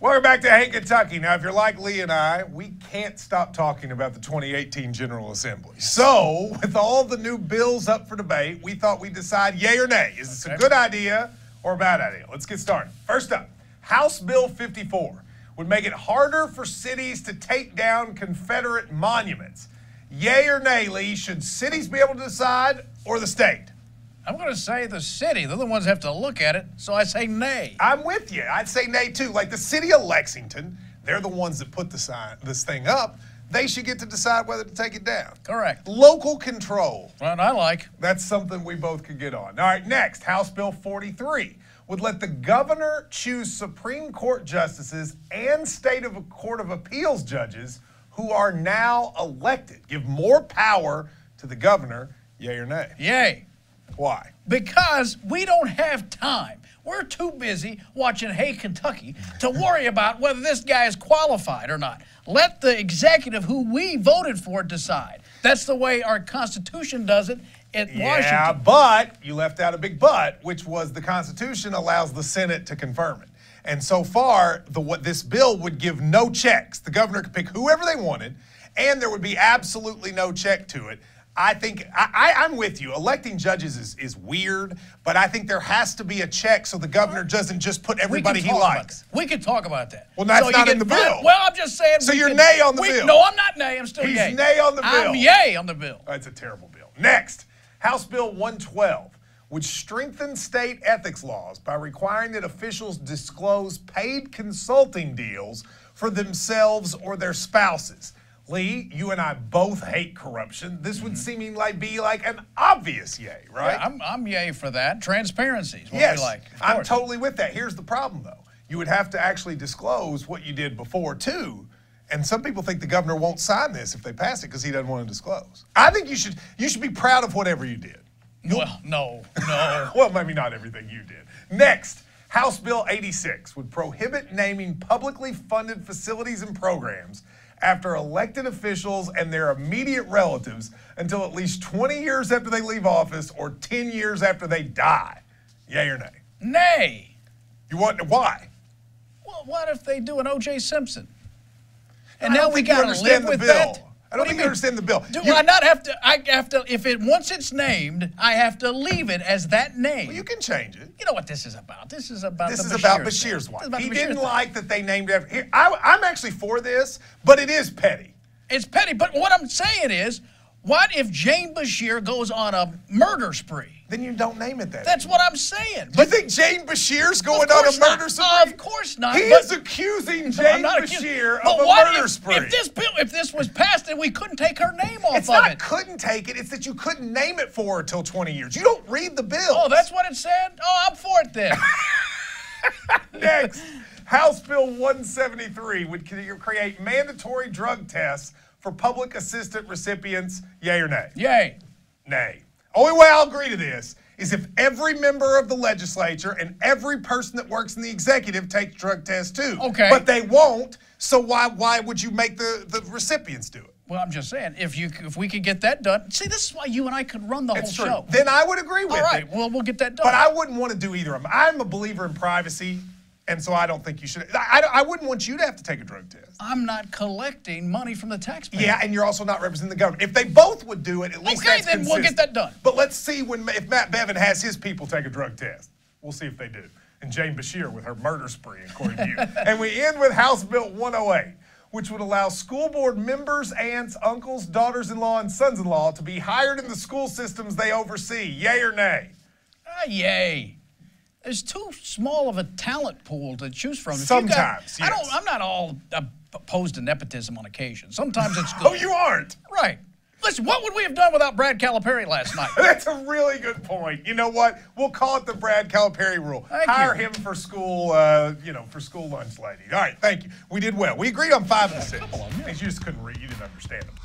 Welcome back to Hey Kentucky. Now, if you're like Lee and I, we can't stop talking about the 2018 General Assembly. So, with all the new bills up for debate, we thought we'd decide yay or nay. Is this a good idea or a bad idea? Let's get started. First up, House Bill 54 would make it harder for cities to take down Confederate monuments. Yay or nay, Lee? Should cities be able to decide or the state? I'm going to say the city. They're the ones that have to look at it, so I say nay. I'm with you. I'd say nay, too. Like the city of Lexington, they're the ones that put this thing up. They should get to decide whether to take it down. Correct. Local control. Well, I like. That's something we both could get on. All right, next, House Bill 43 would let the governor choose Supreme Court justices and State Court of Appeals judges who are now elected. Give more power to the governor, yay or nay? Yay. Why? Because we don't have time. We're too busy watching Hey Kentucky to worry about whether this guy is qualified or not. Let the executive who we voted for decide. That's the way our Constitution does it in Washington. Yeah, but you left out a big but, which was the Constitution allows the Senate to confirm it. And so far, this bill would give no checks. The governor could pick whoever they wanted, and there would be absolutely no check to it. I think, I'm with you. Electing judges is weird, but I think there has to be a check so the governor doesn't just put everybody he likes. We could talk about that. Well, that's not in the bill. Well, I'm just saying. So you're nay on the bill. No, I'm not nay. I'm still yay. He's nay on the bill. I'm yay on the bill. That's a terrible bill. Next, House Bill 112 would strengthen state ethics laws by requiring that officials disclose paid consulting deals for themselves or their spouses. Lee, you and I both hate corruption. This would be like an obvious yay, right? Yeah, I'm yay for that. Transparency is what yes, we like. I'm totally with that. Here's the problem, though. You would have to actually disclose what you did before, too. And some people think the governor won't sign this if they pass it because he doesn't want to disclose. I think you should be proud of whatever you did. Well, no. Well, maybe not everything you did. Next, House Bill 86 would prohibit naming publicly funded facilities and programs after elected officials and their immediate relatives until at least 20 years after they leave office or 10 years after they die. Yay or nay? Nay. Why? Well, what if they do an O.J. Simpson? And now we got to live with that? I don't think you understand the bill. Do I not have to? I have to. Once it's named, I have to leave it as that name. Well, you can change it. You know what this is about? This is about Bashir's wife. He didn't like that they named it after. I'm actually for this, but it is petty. It's petty. But what I'm saying is, what if Jane Bashir goes on a murder spree? Then you don't name it that. That's what I'm saying. Do you think Jane Bashir's going on a murder spree? Of course not. He is accusing Jane Bashir of a murder spree. If this was passed and we couldn't take her name off of it. It's not couldn't take it. It's that you couldn't name it for her till 20 years. You don't read the bill. Oh, that's what it said? Oh, I'm for it then. Next, House Bill 173 would create mandatory drug tests for public assistant recipients. Yay or nay? Yay. Nay. Only way I'll agree to this is if every member of the legislature and every person that works in the executive takes drug tests too. Okay. But they won't, so why would you make the recipients do it? Well, I'm just saying, if we could get that done. See, this is why you and I could run the whole show. Then I would agree with it. All right, well, we'll get that done. But I wouldn't want to do either of them. I'm a believer in privacy, and so I don't think you should. I wouldn't want you to have to take a drug test. I'm not collecting money from the taxpayer. Yeah, and you're also not representing the government. If they both would do it, at least that's then consistent. We'll get that done. But let's see if Matt Bevin has his people take a drug test. We'll see if they do. And Jane Bashir with her murder spree, according to you. And we end with House Bill 108, which would allow school board members, aunts, uncles, daughters-in-law, and sons-in-law to be hired in the school systems they oversee. Yay or nay? Yay. There's too small of a talent pool to choose from. Sometimes, yes. I'm not all opposed to nepotism on occasion. Sometimes it's good. Oh, you aren't? Right. Listen, what would we have done without Brad Calipari last night? That's a really good point. You know what? We'll call it the Brad Calipari rule. Hire him for school, for school lunch lady. All right, thank you. We did well. We agreed on 5 of the 6. You just couldn't read. You didn't understand them.